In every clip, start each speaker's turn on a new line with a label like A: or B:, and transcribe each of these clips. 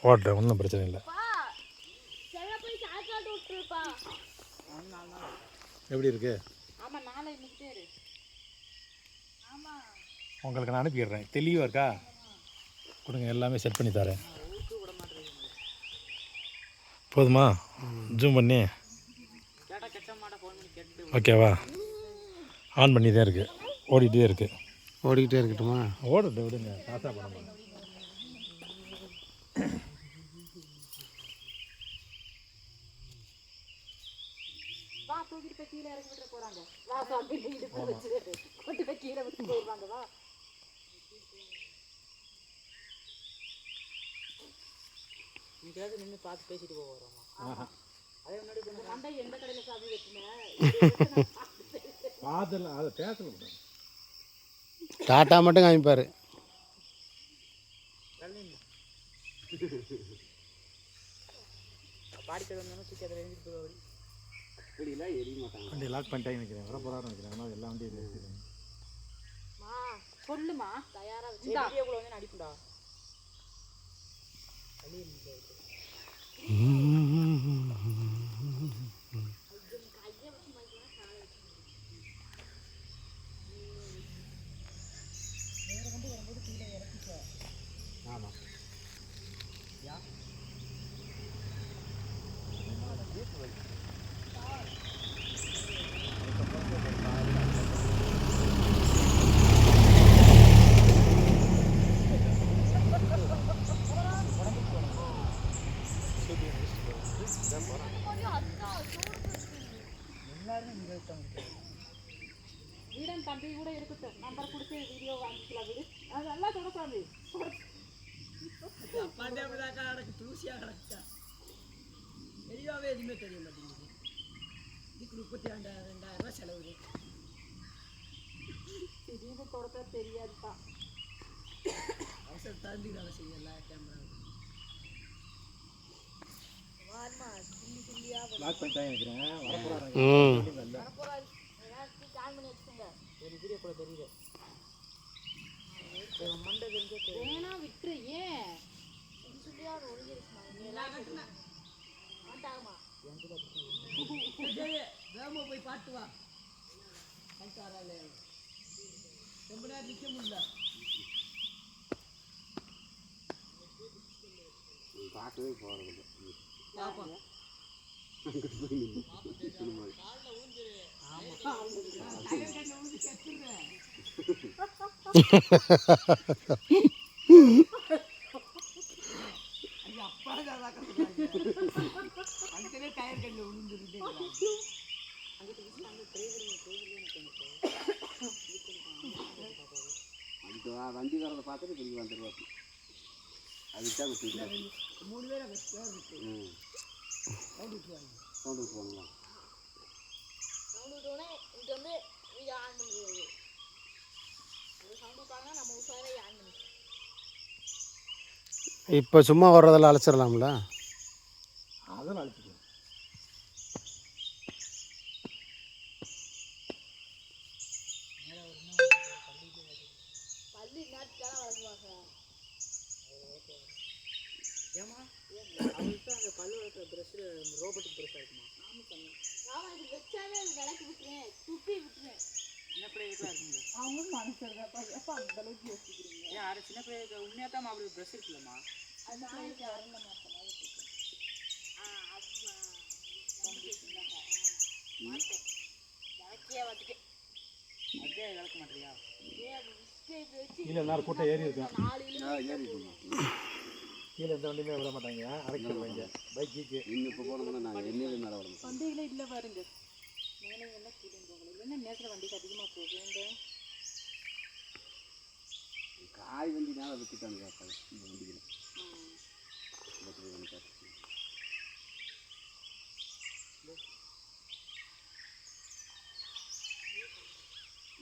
A: ஓட்டுறேன், ஒன்றும் பிரச்சனை இல்லை. எப்படி இருக்கு? உங்களுக்கு நான் அனுப்பிடுறேன். தெளிவாக இருக்கா? கொடுங்க, எல்லாமே செட் பண்ணி தரேன். போதுமா? ஜூம் பண்ணி ஓகேவா? ஆன் பண்ணி தான் இருக்குது, ஓடிக்கிட்டே இருக்கட்டுமா? ஓடட்டு விடுங்க, காசா பண்ண. தூக்கிட்டு போய் கீழே இறங்கி விட்டு போறாங்க. வா சாமி, இடுப்பு வச்சு கொண்டு போய் கீழே விட்டு போயிருவாங்க. வா, நீங்களாவது நின்று பார்த்து பேசிட்டு போகிறோமா? அதே முன்னாடி சண்டை எந்த கடையில் சாமி வச்சுனேன் பார்த்துலாம், அதை பேசல. டாட்டா மட்டும் காமிப்பார். பாடிட்டு வந்தோம்னா சுற்றி அதில் எழுந்திட்டு போய் அப்படிலாம் எரிய மாட்டாங்க. வண்டி லாக் பண்ணிட்டாங்க நினைக்கிறேன், வர போகிறாரு நினைக்கிறேன். ஆனால் எல்லா வண்டியும் பேசிடுறேன். சொல்லுமா, தயாராக வீடியோக்குள்ள வந்து நடிப்புடா. ஆமாம், வீடன் தம்பி கூட இருக்கட்டும், நம்பர் கொடுத்து வீடியோ வாங்கிக்கலாம். விடு, அது நல்லா தொடப்பாது. அப்பாண்டே அப்படிதாக்கா கிடக்கு, தூசியாக கிடக்குக்கா. தெளிவாகவே எதுவுமே தெரிய மாட்டேங்குது. இதுக்கு 32,000 செலவு. திடீர்னு தொடப்ப தெரியாதுப்பா. அவசரம் தாண்டி வேலை செய்யல கேமரா. லாக் பண்ணிட்டாங்க நினைக்கிறேன். வரப்போறாரு. வீடியோ கூட தெரியுது. மண்டை வேணா விட்டுரு. ஏன் போய் பாட்டு வா. ரொம்ப நேரம் நிற்க முடியல. பார்க்கவே போகிறது. வண்டி வரதை பார்த்துட்டு திரும்பி வந்துடுவாங்க. அதுதான் 3 பேர் அங்கே சவுண்ட் விட்டுருவாங்க. சவுண்ட் விட்டுருவாங்களா? சவுண்ட் விட்டுவோன்னே இங்கே வந்து வீடியோ ஆன் பண்ணிடுவாங்க. அது சவுண்ட் விட்டாங்கன்னா நம்ம உஷாரே ஆன் பண்ணி. இப்போ சும்மா வர்றதெல்லாம் அழைச்சிடலாம்ல? அதெல்லாம் அழைச்சிக்கலாம். பள்ளி நாட்டுக்கெல்லாம் வளர்க்குவாங்க. ஏமா அவங்களுக்கு அந்த பல்லு வளர்க்குற ப்ரெஷ்ஷு ரோபோட்டிக் ப்ரெஷ்ஷாக இருக்குமா? ஆமாம், இது வச்சாலே அது விளக்கி விட்டுருவேன், துப்பி விட்டுருவேன். சின்ன பிள்ளைகளுக்குலாம் இருக்குங்களா? அவங்க மனுஷர் தான்ப்பா. எப்போ அந்த அளவுக்கு யோசிக்கிறீங்க? ஏன் அது சின்ன பிள்ளைகளுக்கு உண்மையாக தான் அப்படி ப்ரெஷ் இருக்குல்லம்மா? அது நாளைக்கு அரண்ட மாட்டேன். விளக்கியே வந்துட்டு அதே விளக்க மாட்டேறியா? இல்லை, எல்லாரும் கூட்டம் ஏறி இருக்கேன். கீழே எந்த வண்டியுமே விட மாட்டாங்க, அரைக்கிடுவாங்க. பைக்கு இன்னும் இப்போ போனோம்னா நான் என்னையில மேலே வரணும். வண்டியில் இல்லை பாருங்க, மேலே எல்லாம் கீழே போகல. இல்லைன்னா நேரத்தில் வண்டிக்கு அதிகமாக போகுங்க. காய் வண்டி நேரம் விட்டுட்டாங்க இந்த வண்டியில்.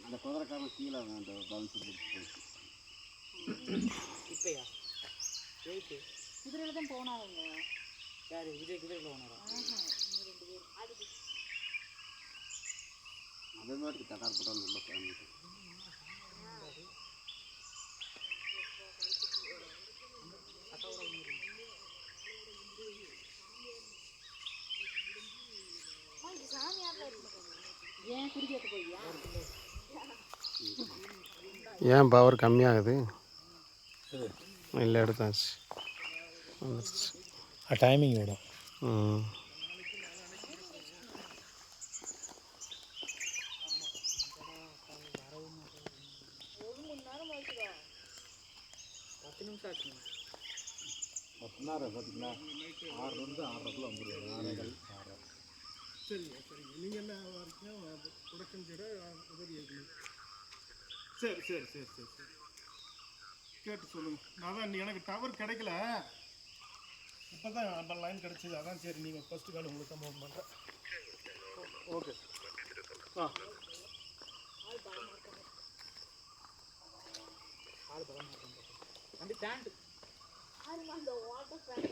A: அந்த குதிரைக்காரன் கீழே அந்த பவுன்ஸ் போயிடுச்சு. இப்பையா எயிட்டு குதிரையில் தான் போனாங்க. யார் விஜய் குதிரையில் போனாரா? இன்னும் 2 பேர் அதுக்கு அதே மாதிரி தட்டார் போட்டால் ரொம்ப கிளம்பிட்டு.
B: ஏன் பவர் கம்மியாகுது? இல்லை எடுத்தாச்சு, வந்துருச்சு.
C: டைமிங் விடும். பார்த்தீங்களா 6 6:30 வந்துடுவாங்க. 6:30
D: சரிங்க சரிங்க. நீங்கள் என்ன வரைக்கும் ப்ரொடக்ஷன் சைட உதவி இருக்குது. சரி சரி சரி சரி சரி கேட்டு சொல்லுங்கள். நான் தான் எனக்கு டவர் கிடைக்கல, இப்போ தான் நம்ம லைன் கிடச்சிது. அதான் சரி நீங்கள் ஃபஸ்ட்டு கால் உங்களுக்கு தான் ஃபோன் பண்ணுறேன். ஓகே ஆ
A: அந்த பேண்ட் அந்த வாட்டர் பேண்ட்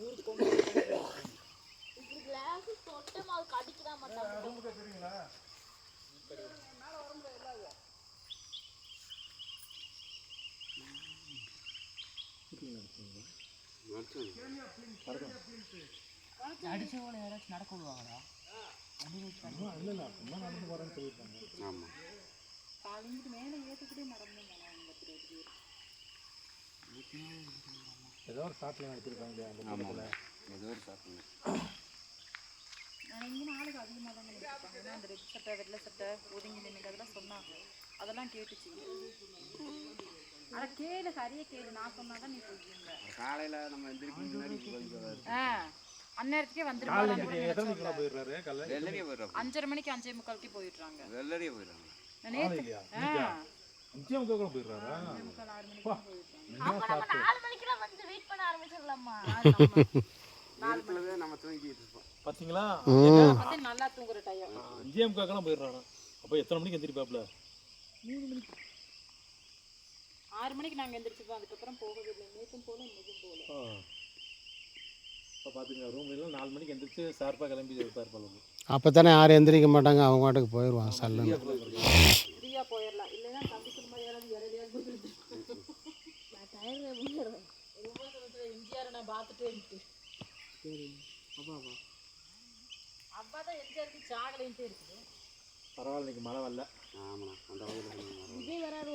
A: ஊருக்கு இப்படி கிளாஸ் தொட்டம் அது கடிக்கிறா மாட்டாங்க.
D: சரிங்களா?
A: அடிச்சவங்களை யாராச்சும் நடக்க விடுவாங்களா?
C: நடந்து போகிறேன்னு சொல்லியிருக்காங்க.
B: ஆமாம்,
A: காலையிட்டு மேலே ஏற்றுக்கிட்டே நடந்து
C: ஏதோ ஒரு சாட்டில் எடுத்துருக்காங்க.
B: ஏதோ ஒரு சாப்பிடுங்க.
A: நான் இங்கே ஆளுக்கு அதிகமாக தான் இருப்பாங்க. ஏன்னா அந்த ரெட் சட்டை வெள்ளை சட்டை ஒதுங்கி நின்று அதெல்லாம் சொன்னாங்க, அதெல்லாம் கேட்டுச்சு. ஆனால் கேளு, சரியாக கேளு, நான் சொன்னா தான் நீ சொல்லுவீங்க.
B: காலையில் நம்ம
A: அந்நேரத்துக்கே வந்துருவாங்க. 5:30 மணிக்கு 5:45 போயிடுறாங்க.
C: போயிடுறாங்க.
A: 4 மணிக்கெல்லாம் வந்து வெயிட் பண்ண ஆரம்பிச்சிடலாமா?
B: நம்ம தூங்கிட்டு இருப்போம்.
C: பார்த்தீங்களா?
A: நல்லா தூங்குற டைம்
C: 5:45 போயிடுறாங்க. அப்போ எத்தனை மணிக்கு எந்திரிப்பாப்ல?
A: 3 மணிக்கு 6 மணிக்கு நாங்கள் எந்திரிச்சிப்போம். அதுக்கப்புறம் போகவே இல்லை. நேற்றும் போல இன்னைக்கும் போகல.
C: இப்போ பார்த்துங்க, ரூம்லாம் 4 மணிக்கு எந்திரிச்சு ஷார்ப்பாக கிளம்பி இருப்பார்.
B: அப்போ தானே யாரும் எந்திரிக்க மாட்டாங்க, அவங்க வாட்டுக்கு போயிடுவாங்க. சல்லுன்னு
A: ஃப்ரீயாக போயிடலாம். இல்லைன்னா தம்பிக்கு மாதிரி யாராவது இடையிலையாவது நான் டயர்ல முடிஞ்சிடுறேன். எம்ஜிஆரை நான் பார்த்துட்டே இருக்கு. சரி அப்பா தான் எம்ஜிஆருக்கு சாகலைன்ட்டே இருக்குது.
C: பரவாயில்ல, இன்னைக்கு மழை வரல.
B: ஆமாண்ணா, அந்த
A: விஜய் வராரு.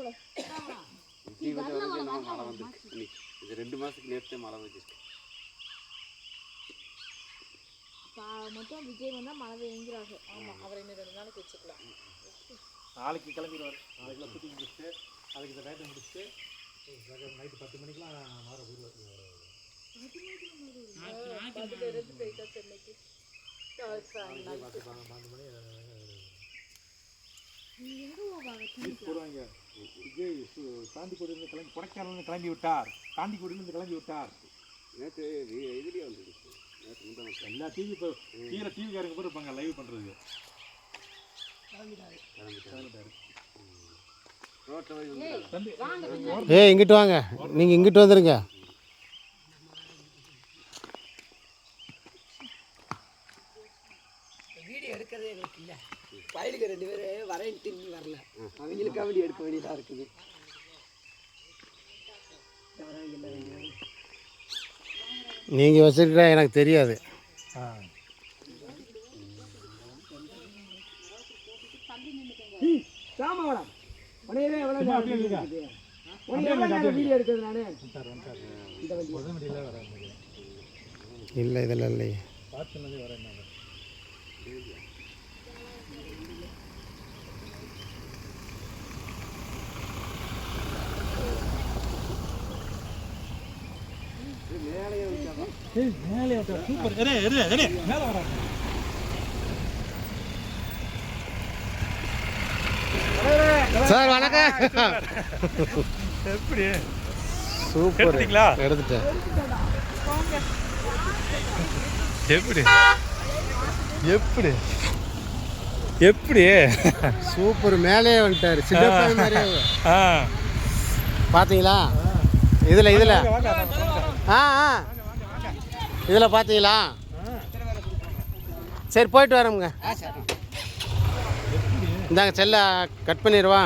B: மழை வந்துருக்கு. இது 2 மாதத்துக்கு நேரத்தே மழை வந்துருக்கு.
A: மட்டும் விஜய் வந்தால் மழை பெய்ஞ்சிராது. ஆமாம், அவரை இன்னும் 2 நாளைக்கு வச்சுக்கலாம்.
C: நாளைக்கு கிளம்பிடுவார். நாளைக்கெல்லாம் ஷூட்டிங் முடிச்சுட்டு அதுக்கு இந்த டயத்தை முடிச்சுட்டு நைட்டு 10 மணிக்கெலாம் மாற போயிடுவார். சென்னைக்கு 12 போடுவாங்க. விஜய் தாண்டிக்கோடியிலிருந்து கிளம்பி கொடைக்கானல் கிளம்பி விட்டார். தாண்டிக்கோடியிலிருந்து கிளம்பி விட்டார்.
B: நேற்று இதுலேயே வந்துருக்கு.
C: எல்லா டிவி இப்போ டிவிக்காரங்க கூட இருப்பாங்க லைவ் பண்ணுறதுக்கு.
B: இங்கிட்டு வாங்க, நீங்கள் இங்கிட்டு வந்துருங்க.
E: வீடியோ எடுக்கிறதே எங்களுக்கு இல்லை. பயலுக்கு 2 பேர் வரேன் திரும்பி வரல. அவங்களுக்கு அப்படி எடுக்க வேண்டியதாக இருக்குது.
B: நீங்கள் வச்சுருக்கா எனக்கு தெரியாது.
E: சாமாவளம் உனையவே எவ்வளோ வீடியோ எடுக்கிறது நானே.
B: இல்லை இதெல்லாம் இல்லையே.
C: பார்த்து வரேன்.
B: சார் வணக்கம்.
C: எப்படி
B: சூப்பர் எடுத்துட்டேன்.
C: எப்படி எப்படி எப்படி
B: சூப்பர், மேலே வந்துட்டார். சின்னப்பா மாதிரியே. பார்த்தீங்களா? இதில் இதில் பார்த்தீங்களா? சரி போயிட்டு வரோமுங்க. இந்தாங்க செல்லை கட் பண்ணிடுவா.